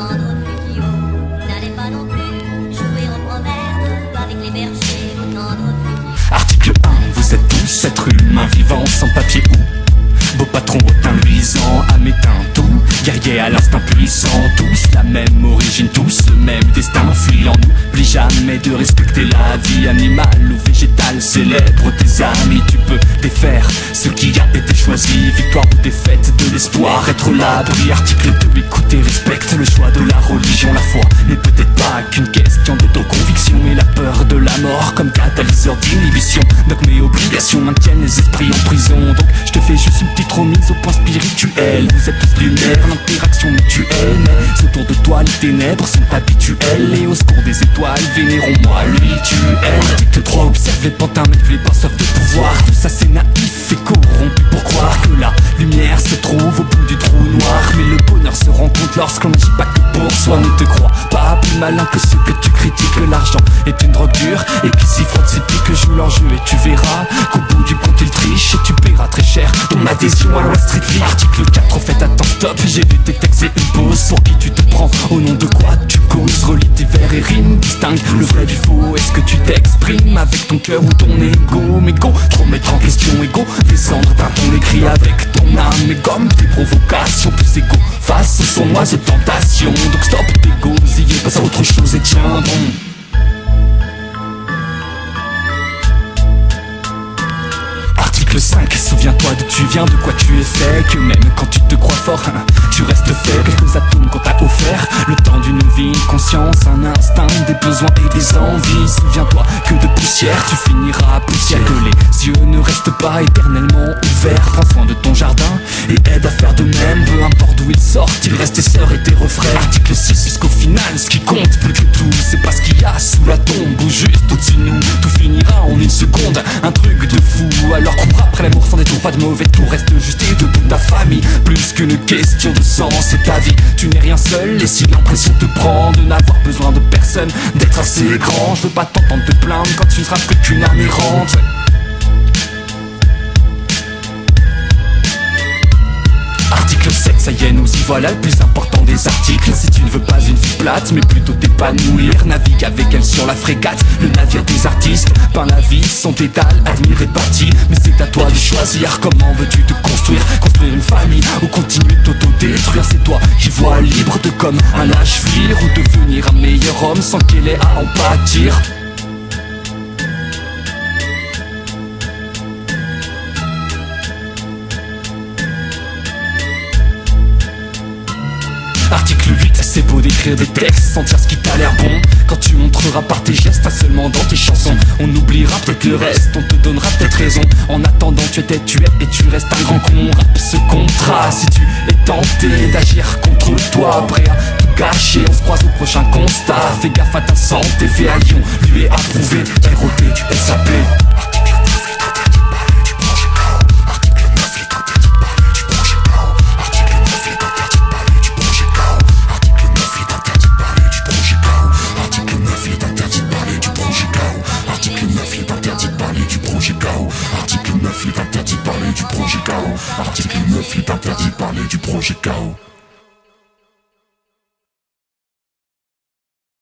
tendre Fukio n'allait pas non plus jouer au proverbe avec les bergers au tendre Fukio. Article 1, vous êtes tous êtres humains vivants sans papier ou beau patron au teint luisant, âme éteint tout, guerrier à l'instinct puissant, tous la même origine, tous le même destin, fuyant nous, n'oublie jamais de respecter la vie animale ou végétale, célèbre tes amis, tu peux défaire ce qui a été choisi, victoire ou défaite de l'espoir, être l'abri. Article 2, écoute et respecte le choix de la religion, la foi n'est peut-être pas qu'une question d'autoconviction et la peur de la mort comme catalyseur d'inhibition, donc mes obligations maintiennent les esprits en prison, donc je te fais juste une petite remise au point spirituel. Vous êtes tous lunaires, l'interaction mutuelle, mais autour de toi les ténèbres sont habituelles, et au secours des étoiles vénérons-moi l'utuel. Article 3, observe les pantins manipulés par soif de pouvoir, tout ça c'est naïf et corrompu pour croire que la lumière se trouve au bout du trou noir, mais le bonheur se rencontre lorsqu'on n'agit pas que pour soi. Ne te crois pas plus malin que ceux que tu critiques, l'argent est une drogue dure et qui s'y frotte ses piques, joue leur jeu et tu verras qu'au bout du compte ils trichent et tu paieras très cher ton adhésion à la Street League. Article 4, en fait attends stop, j'ai vu tes textes et une pause, pour qui tu te prends, au nom de quoi tu causes, relis tes vers et rimes, distingue le vrai du faux, est-ce que tu t'exprimes avec ton cœur ou ton ego, mais go, te remettre en question ego, descendre d'un ton écrit avec ton âme et gomme tes provocations, plus égo face aux sournoises de tentation, donc stop t'égosiller, passe à autre chose et tiens bon. Article 5, souviens-toi d'où tu viens, de quoi tu es fait, que même quand tu te crois fort, tu restes faible. Quelques atomes qu'on t'a offert, le temps d'une vie, une conscience, un instinct, des besoins et des envies. Souviens-toi que de poussière tu finiras poussière, que les yeux ne restent pas éternellement ouverts. Prends soin de ton jardin et aide à faire de même, peu importe d'où il sort, il reste tes sœurs et tes refrains. Article 6, puisqu'au final ce qui compte plus que tout, c'est pas ce qu'il y a sous la tombe ou juste au-dessus de nous. Tout finira en une seconde, un truc de fou. Alors cours après l'amour sans détour, pas de mauvais tour, reste juste et de toute ta famille. Plus qu'une question de sens, c'est ta vie, tu n'es rien seul. Et si l'impression te prend de n'avoir besoin de personne, d'être assez grand, je veux pas t'entendre te plaindre quand tu ne seras que qu'une âme errante. Article 7, ça y est, nous y voilà, le plus important des articles. Si tu ne veux pas une vie plate, mais plutôt t'épanouir, navigue avec elle sur la frégate, le navire des artistes. Peint la vie, son étal, admiré parti, mais c'est à toi de choisir. Comment veux-tu te construire une famille ou continuer de t'auto-détruire? C'est toi qui vois libre de comme un lâche fuir, ou devenir un meilleur homme sans qu'elle ait à en pâtir. Article 8, c'est beau d'écrire des textes, sentir ce qui t'a l'air bon, quand tu montreras par tes gestes, pas seulement dans tes chansons. On oubliera peut-être le reste, on te donnera peut-être raison. En attendant tu es et tu restes un grand con. Rappe ce contrat si tu es tenté d'agir contre toi, prêt à tout gâcher. On se croise au prochain constat, fais gaffe à ta santé, fais à Lyon, lui est approuvé, ROT, SAP. Article 9, il est interdit de parler du projet KO. Article 9, il est interdit de parler du projet KO.